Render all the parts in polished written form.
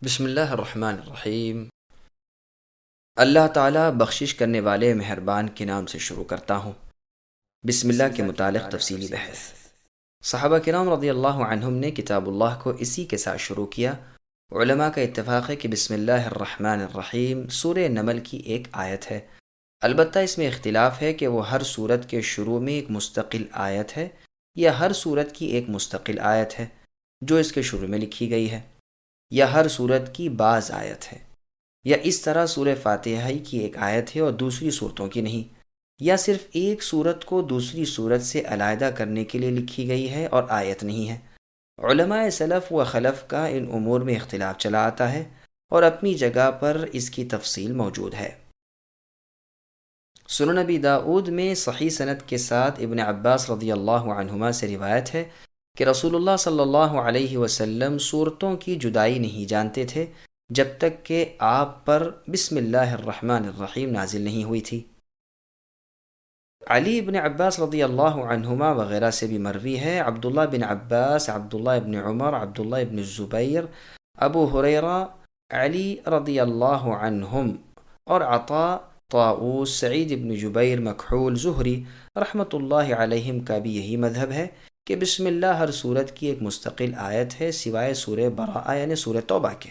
بسم اللہ الرحمن الرحیم۔ اللہ تعالیٰ بخشش کرنے والے مہربان کے نام سے شروع کرتا ہوں۔ بسم اللہ کے متعلق تفصیلی بحث۔ صحابہ کرام رضی اللہ عنہم نے کتاب اللہ کو اسی کے ساتھ شروع کیا۔ علماء کا اتفاق ہے کہ بسم اللہ الرحمن الرحیم سورہ نمل کی ایک آیت ہے، البتہ اس میں اختلاف ہے کہ وہ ہر سورت کے شروع میں ایک مستقل آیت ہے یا ہر سورت کی ایک مستقل آیت ہے جو اس کے شروع میں لکھی گئی ہے، یا ہر سورت کی بعض آیت ہے، یا اس طرح سورہ فاتحہ کی ایک آیت ہے اور دوسری صورتوں کی نہیں، یا صرف ایک صورت کو دوسری صورت سے علیحدہ کرنے کے لیے لکھی گئی ہے اور آیت نہیں ہے۔ علماء سلف و خلف کا ان امور میں اختلاف چلا آتا ہے اور اپنی جگہ پر اس کی تفصیل موجود ہے۔ سنن نبی داؤد میں صحیح سند کے ساتھ ابن عباس رضی اللہ عنہما سے روایت ہے کہ رسول اللہ صلی اللہ علیہ وسلم صورتوں کی جدائی نہیں جانتے تھے جب تک کہ آپ پر بسم اللہ الرحمن الرحیم نازل نہیں ہوئی تھی۔ علی بن عباس رضی اللہ عنہما وغیرہ سے بھی مروی ہے، عبداللہ بن عباس، عبداللہ بن عمر، عبداللہ بن الزبیر، ابو ہریرہ، علی رضی اللہ عنہم اور عطاء، طاؤوس، سعید بن جبیر، مکحول، زہری رحمۃ اللہ علیہم کا بھی یہی مذہب ہے کہ بسم اللہ ہر سورت کی ایک مستقل آیت ہے سوائے سورہ براءہ یعنی سورہ توبہ کے۔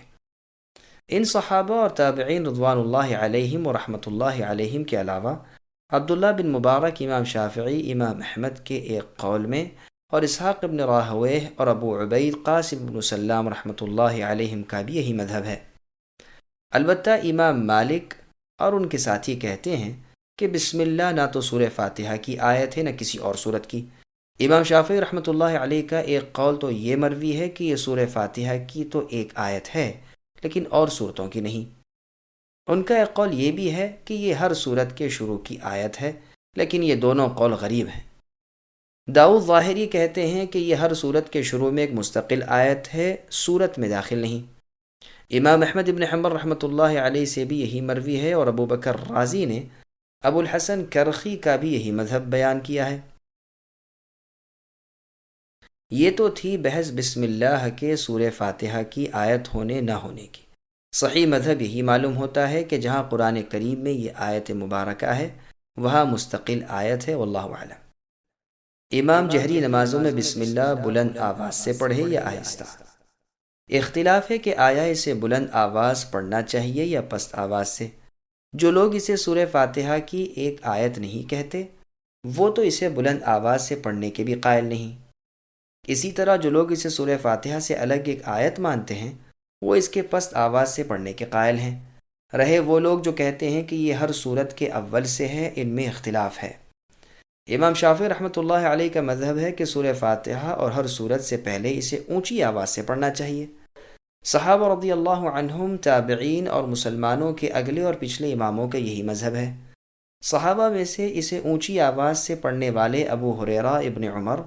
ان صحابہ اور تابعین رضوان اللہ علیہم و رحمۃ اللہ علیہم کے علاوہ عبداللہ بن مبارک، امام شافعی، امام احمد کے ایک قول میں، اور اسحاق بن راہویہ اور ابو عبید قاسم بن سلام رحمۃ اللہ علیہم کا بھی یہی مذہب ہے۔ البتہ امام مالک اور ان کے ساتھی کہتے ہیں کہ بسم اللہ نہ تو سورہ فاتحہ کی آیت ہے نہ کسی اور سورت کی۔ امام شافعی رحمۃ اللہ علیہ کا ایک قول تو یہ مروی ہے کہ یہ سورہ فاتحہ کی تو ایک آیت ہے لیکن اور صورتوں کی نہیں۔ ان کا ایک قول یہ بھی ہے کہ یہ ہر سورت کے شروع کی آیت ہے، لیکن یہ دونوں قول غریب ہیں۔ داؤد ظاہری کہتے ہیں کہ یہ ہر سورت کے شروع میں ایک مستقل آیت ہے، سورت میں داخل نہیں۔ امام احمد بن حنبل رحمۃ اللہ علیہ سے بھی یہی مروی ہے اور ابو بکر رازی نے ابو الحسن کرخی کا بھی یہی مذہب بیان کیا ہے۔ یہ تو تھی بحث بسم اللہ کے سورہ فاتحہ کی آیت ہونے نہ ہونے کی۔ صحیح مذہب یہی معلوم ہوتا ہے کہ جہاں قرآن کریم میں یہ آیت مبارکہ ہے وہاں مستقل آیت ہے، واللہ اعلم۔ امام جہری نمازوں میں بسم اللہ بلند آواز سے پڑھے یا آہستہ؟ اختلاف ہے کہ آیا اسے بلند آواز پڑھنا چاہیے یا پست آواز سے۔ جو لوگ اسے سورہ فاتحہ کی ایک آیت نہیں کہتے وہ تو اسے بلند آواز سے پڑھنے کے بھی قائل نہیں۔ اسی طرح جو لوگ اسے سورہ فاتحہ سے الگ ایک آیت مانتے ہیں وہ اس کے پست آواز سے پڑھنے کے قائل ہیں۔ رہے وہ لوگ جو کہتے ہیں کہ یہ ہر سورت کے اول سے ہے، ان میں اختلاف ہے۔ امام شافعی رحمۃ اللہ علیہ کا مذہب ہے کہ سورہ فاتحہ اور ہر سورت سے پہلے اسے اونچی آواز سے پڑھنا چاہیے۔ صحابہ رضی اللہ عنہم، تابعین اور مسلمانوں کے اگلے اور پچھلے اماموں کا یہی مذہب ہے۔ صحابہ میں سے اسے اونچی آواز سے پڑھنے والے ابو ہریرہ، ابن عمر،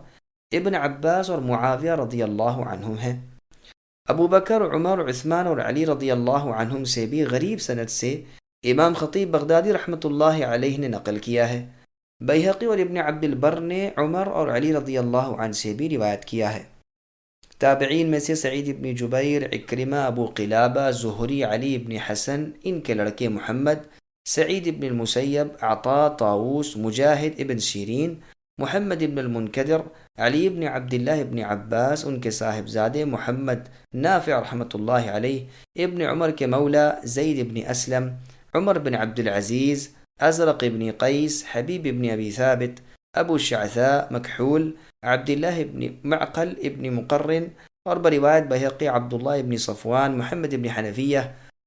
ابن عباس اور معاویہ رضی اللہ عنہم ہیں۔ ابو بکر، عمر، عثمان اور علی رضی اللہ عنہم سے بھی غریب سند سے امام خطیب بغدادی رحمۃ اللہ علیہ نے نقل کیا ہے۔ بیہقی اور ابن عبد البر نے عمر اور علی رضی اللہ عنہ سے بھی روایت کیا ہے۔ تابعین میں سے سعید بن جبیر، اکرمہ، ابو قلابہ، زہری، علی بن حسن، ان کے لڑکے محمد، سعید بن المسیب، عطاء، طاؤوس، مجاہد ابن سیرین، محمد بن المنکدر، علی بن عبداللہ بن عباس، ان کے صاحبزادے محمد، نافع رحمۃ اللہ علیہ، ابن عمر کے مولا زید بن اسلم، عمر بن عبد العزیز، ازرق بن قیس، حبیب بن ابی ثابت، ابو شعثاء، مکحول، عبداللہ بن معقل ابن مقرن، اور بروایت بیہقی عبداللہ بن صفوان، محمد بن حنفیہ،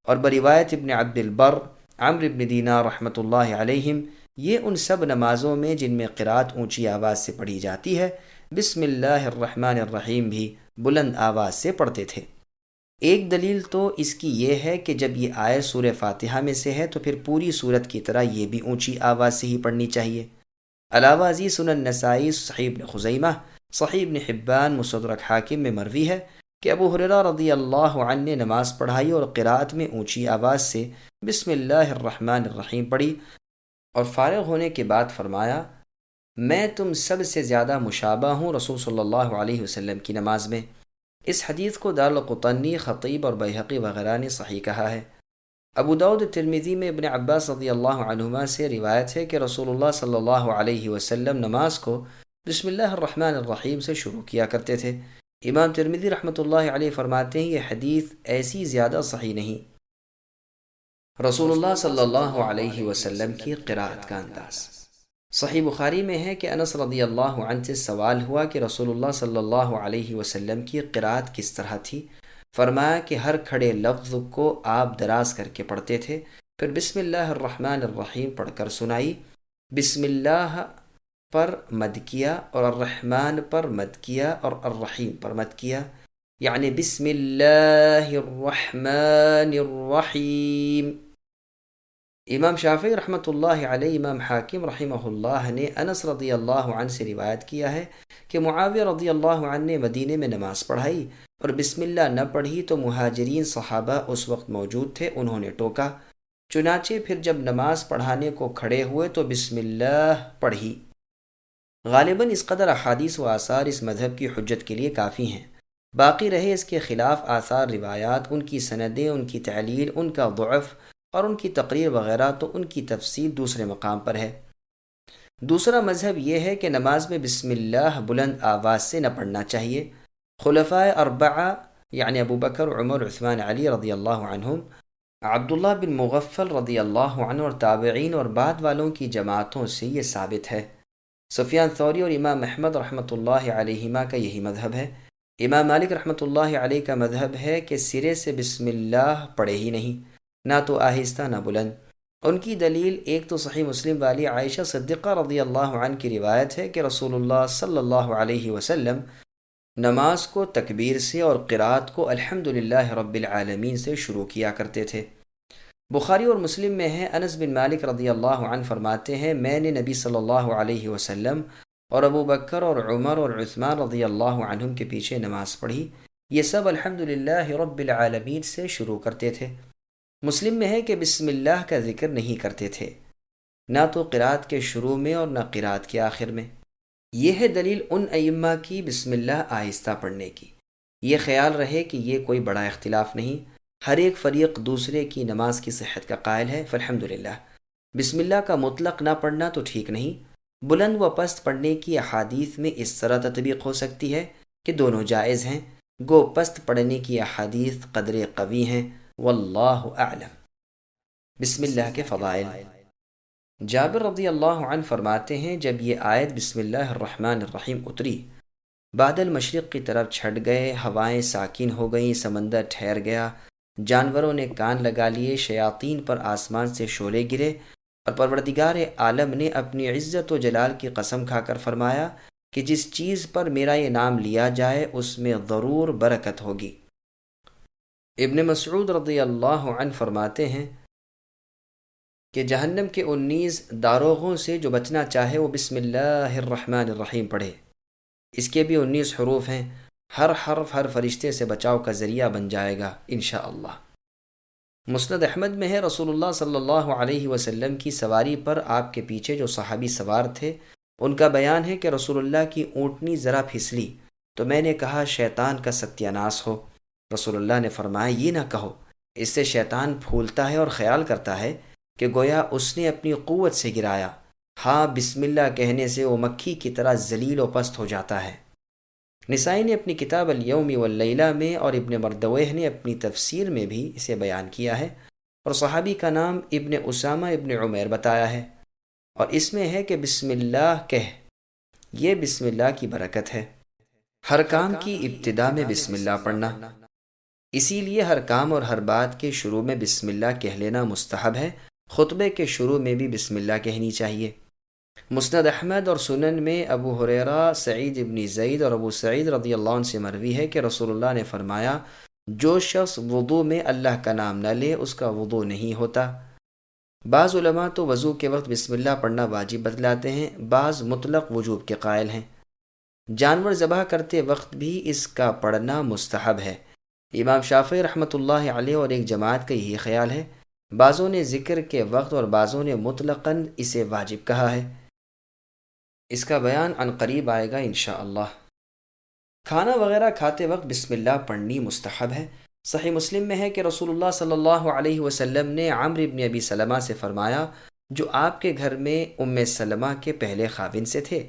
اور بروایت ابن عبد البر، عمرو بن دینار رحمۃ اللہ علیہم، یہ ان سب نمازوں میں جن میں قرات اونچی آواز سے پڑھی جاتی ہے بسم اللہ الرحمن الرحیم بھی بلند آواز سے پڑھتے تھے۔ ایک دلیل تو اس کی یہ ہے کہ جب یہ آیت سورہ فاتحہ میں سے ہے تو پھر پوری سورت کی طرح یہ بھی اونچی آواز سے ہی پڑھنی چاہیے۔ علاوہ ازیں سنن نسائی، صحیح ابن خزیمہ، صحیح ابن حبان، مستدرک حاکم میں مروی ہے کہ ابو ہریرہ رضی اللہ عنہ نے نماز پڑھائی اور قرات میں اونچی آواز سے بسم اللہ الرحمن الرحیم پڑھی اور فارغ ہونے کے بعد فرمایا، میں تم سب سے زیادہ مشابہ ہوں رسول صلی اللہ علیہ وسلم کی نماز میں، اس حدیث کو دارالقطنی، خطیب اور بیہقی وغیرہ نے صحیح کہا ہے۔ ابو داؤد ترمذی میں ابن عباس رضی اللہ عنہما سے روایت ہے کہ رسول اللہ صلی اللہ علیہ وسلم نماز کو بسم اللہ الرحمن الرحیم سے شروع کیا کرتے تھے۔ امام ترمذی رحمۃ اللہ علیہ فرماتے ہیں یہ حدیث ایسی زیادہ صحیح نہیں۔ رسول اللہ صلی اللہ علیہ وسلم کی قرأت کا انداز۔ صحیح بخاری میں ہے کہ انس رضی اللہ عنہ سے سوال ہوا کہ رسول اللہ صلی اللہ علیہ وسلم کی قرأت کس طرح تھی؟ فرمایا کہ ہر کھڑے لفظ کو آپ دراز کر کے پڑھتے تھے، پھر بسم اللہ الرحمن الرحیم پڑھ کر سنائی۔ بسم اللہ پر مد کیا اور الرحمن پر مد کیا اور الرحیم پر مد کیا، یعنی بسم اللہ الرحمن الرحیم۔ امام شافعی رحمۃ اللہ علیہ، امام حاکم رحمہ اللہ نے انس رضی اللہ عنہ سے روایت کیا ہے کہ معاویہ رضی اللہ عنہ نے مدینے میں نماز پڑھائی اور بسم اللہ نہ پڑھی تو مہاجرین صحابہ اس وقت موجود تھے، انہوں نے ٹوکا۔ چنانچہ پھر جب نماز پڑھانے کو کھڑے ہوئے تو بسم اللہ پڑھی۔ غالباً اس قدر احادیث و آثار اس مذہب کی حجت کے لیے کافی ہیں۔ باقی رہے اس کے خلاف آثار روایات، ان کی سندیں، ان کی تعلیل، ان کا ضعف اور ان کی تقریر وغیرہ، تو ان کی تفصیل دوسرے مقام پر ہے۔ دوسرا مذہب یہ ہے کہ نماز میں بسم اللہ بلند آواز سے نہ پڑھنا چاہیے۔ خلفائے اربعہ یعنی ابو بکر، عمر، عثمان، علی رضی اللہ عنہم، عبداللہ بن مغفل رضی اللہ عنہ اور تابعین اور بعد والوں کی جماعتوں سے یہ ثابت ہے۔ سفیان ثوری اور امام احمد رحمۃ اللہ علیہما کا یہی مذہب ہے۔ امام مالک رحمۃ اللہ علیہ کا مذہب ہے کہ سرے سے بسم اللہ پڑھے ہی نہیں، نہ تو آہستہ نہ بلند۔ ان کی دلیل ایک تو صحیح مسلم والی عائشہ صدیقہ رضی اللہ عنہ کی روایت ہے کہ رسول اللہ صلی اللہ علیہ وسلم نماز کو تکبیر سے اور قرأت کو الحمدللہ رب العالمین سے شروع کیا کرتے تھے۔ بخاری اور مسلم میں ہے، انس بن مالک رضی اللہ عنہ فرماتے ہیں میں نے نبی صلی اللہ علیہ وسلم اور ابو بکر اور عمر اور عثمان رضی اللہ عنہم کے پیچھے نماز پڑھی، یہ سب الحمدللہ رب العالمین سے شروع کرتے تھے۔ مسلم میں ہے کہ بسم اللہ کا ذکر نہیں کرتے تھے، نہ تو قرأت کے شروع میں اور نہ قرأت کے آخر میں۔ یہ ہے دلیل ان ائمہ کی بسم اللہ آہستہ پڑھنے کی۔ یہ خیال رہے کہ یہ کوئی بڑا اختلاف نہیں، ہر ایک فریق دوسرے کی نماز کی صحت کا قائل ہے، فالحمدللہ۔ بسم اللہ کا مطلق نہ پڑھنا تو ٹھیک نہیں۔ بلند و پست پڑھنے کی احادیث میں اس طرح تطبیق ہو سکتی ہے کہ دونوں جائز ہیں، گو پست پڑھنے کی احادیث قدر قوی ہیں، واللہ اعلم۔ بسم اللہ کے فضائل۔ جابر رضی اللہ عنہ فرماتے ہیں جب یہ آیت بسم اللہ الرحمن الرحیم اتری، بادل مشرق کی طرف چھٹ گئے، ہوائیں ساکن ہو گئیں، سمندر ٹھہر گیا، جانوروں نے کان لگا لیے، شیاطین پر آسمان سے شعلے گرے، اور پروردگار عالم نے اپنی عزت و جلال کی قسم کھا کر فرمایا کہ جس چیز پر میرا یہ نام لیا جائے اس میں ضرور برکت ہوگی۔ ابن مسعود رضی اللہ عنہ فرماتے ہیں کہ جہنم کے 19 داروغوں سے جو بچنا چاہے وہ بسم اللہ الرحمن الرحیم پڑھے۔ اس کے بھی 19 حروف ہیں، ہر حرف ہر فرشتے سے بچاؤ کا ذریعہ بن جائے گا انشاءاللہ۔ مسند احمد میں ہے رسول اللہ صلی اللہ علیہ وسلم کی سواری پر آپ کے پیچھے جو صحابی سوار تھے ان کا بیان ہے کہ رسول اللہ کی اونٹنی ذرا پھسلی تو میں نے کہا شیطان کا ستیہ ناس ہو۔ رسول اللہ نے فرمایا یہ نہ کہو، اس سے شیطان پھولتا ہے اور خیال کرتا ہے کہ گویا اس نے اپنی قوت سے گرایا۔ ہاں، بسم اللہ کہنے سے وہ مکھی کی طرح ذلیل و پست ہو جاتا ہے۔ نسائی نے اپنی کتاب الیوم واللیلہ میں اور ابن مردویہ نے اپنی تفسیر میں بھی اسے بیان کیا ہے، اور صحابی کا نام ابن اسامہ ابن عمیر بتایا ہے، اور اس میں ہے کہ بسم اللہ کہہ، یہ بسم اللہ کی برکت ہے۔ ہر کام کی ابتدا میں بسم اللہ پڑھنا، اسی لیے ہر کام اور ہر بات کے شروع میں بسم اللہ کہہ لینا مستحب ہے۔ خطبے کے شروع میں بھی بسم اللہ کہنی چاہیے۔ مسند احمد اور سنن میں ابو ہریرہ، سعید ابن زید اور ابو سعید رضی اللہ عنہ سے مروی ہے کہ رسول اللہ نے فرمایا جو شخص وضو میں اللہ کا نام نہ لے اس کا وضو نہیں ہوتا۔ بعض علماء تو وضو کے وقت بسم اللہ پڑھنا واجب بتلاتے ہیں، بعض مطلق وجوب کے قائل ہیں۔ جانور ذبح کرتے وقت بھی اس کا پڑھنا مستحب ہے۔ امام شافعی رحمۃ اللہ علیہ اور ایک جماعت کا یہی خیال ہے۔ بعضوں نے ذکر کے وقت اور بعضوں نے مطلقاً اسے واجب کہا ہے۔ اس کا بیان عن قریب آئے گا انشاءاللہ۔ کھانا وغیرہ کھاتے وقت بسم اللہ پڑھنی مستحب ہے۔ صحیح مسلم میں ہے کہ رسول اللہ صلی اللہ علیہ وسلم نے عمرو بن ابی سلمہ سے فرمایا، جو آپ کے گھر میں ام سلمہ کے پہلے خاوند سے تھے،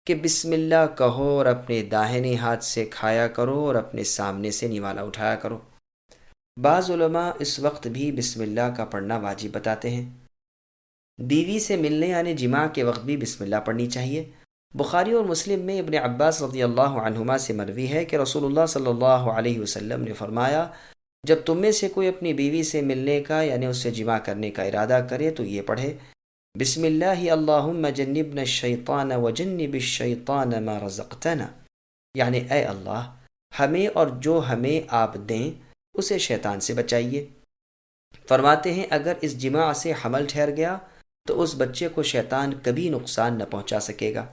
کہ بسم اللہ کہو اور اپنے داہنے ہاتھ سے کھایا کرو اور اپنے سامنے سے نوالا اٹھایا کرو۔ بعض علماء اس وقت بھی بسم اللہ کا پڑھنا واجب بتاتے ہیں۔ بیوی سے ملنے یعنی جماع کے وقت بھی بسم اللہ پڑھنی چاہیے۔ بخاری اور مسلم میں ابن عباس رضی اللہ عنہما سے مروی ہے کہ رسول اللہ صلی اللہ علیہ وسلم نے فرمایا، جب تم میں سے کوئی اپنی بیوی سے ملنے کا یعنی اس سے جماع کرنے کا ارادہ کرے تو یہ پڑھے، بسم اللہ اللہم جنبنا الشیطان وجنب الشیطان ما رزقتنا، یعنی اے اللہ ہمیں اور جو ہمیں آپ دیں اسے شیطان سے بچائیے۔ فرماتے ہیں اگر اس جماع سے حمل ٹھہر گیا تو اس بچے کو شیطان کبھی نقصان نہ پہنچا سکے گا۔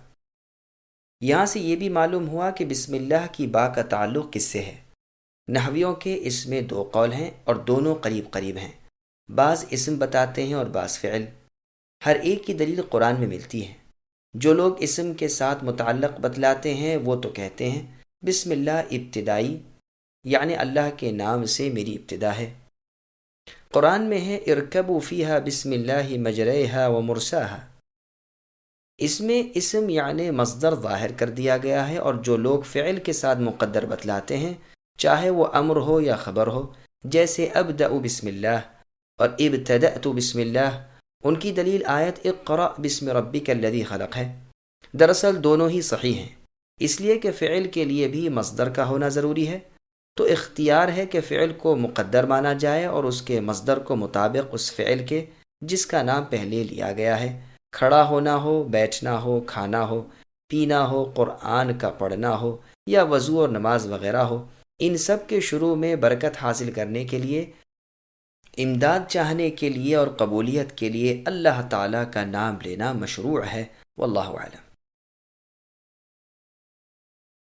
یہاں سے یہ بھی معلوم ہوا کہ بسم اللہ کی با کا تعلق کس سے ہے۔ نحویوں کے اس میں دو قول ہیں اور دونوں قریب قریب ہیں، بعض اسم بتاتے ہیں اور بعض فعل۔ ہر ایک کی دلیل قرآن میں ملتی ہے۔ جو لوگ اسم کے ساتھ متعلق بتلاتے ہیں وہ تو کہتے ہیں بسم اللہ ابتدائی، یعنی اللہ کے نام سے میری ابتدا ہے۔ قرآن میں ہے ارکبوا فیہا بسم اللہ مجریہا و مرساہا، اس میں اسم یعنی مصدر ظاہر کر دیا گیا ہے، اور جو لوگ فعل کے ساتھ مقدر بتلاتے ہیں چاہے وہ امر ہو یا خبر ہو، جیسے ابدأ بسم اللہ اور ابتدأت بسم اللہ، ان کی دلیل آیت اقرأ بسم ربک الذی خلق ہے۔ دراصل دونوں ہی صحیح ہیں، اس لیے کہ فعل کے لیے بھی مصدر کا ہونا ضروری ہے، تو اختیار ہے کہ فعل کو مقدر مانا جائے اور اس کے مصدر کو مطابق اس فعل کے جس کا نام پہلے لیا گیا ہے۔ کھڑا ہونا ہو، بیٹھنا ہو، کھانا ہو، پینا ہو، قرآن کا پڑھنا ہو یا وضو اور نماز وغیرہ ہو، ان سب کے شروع میں برکت حاصل کرنے کے لیے، امداد چاہنے کے لیے اور قبولیت کے لیے اللہ تعالیٰ کا نام لینا مشروع ہے۔ واللہ اعلم۔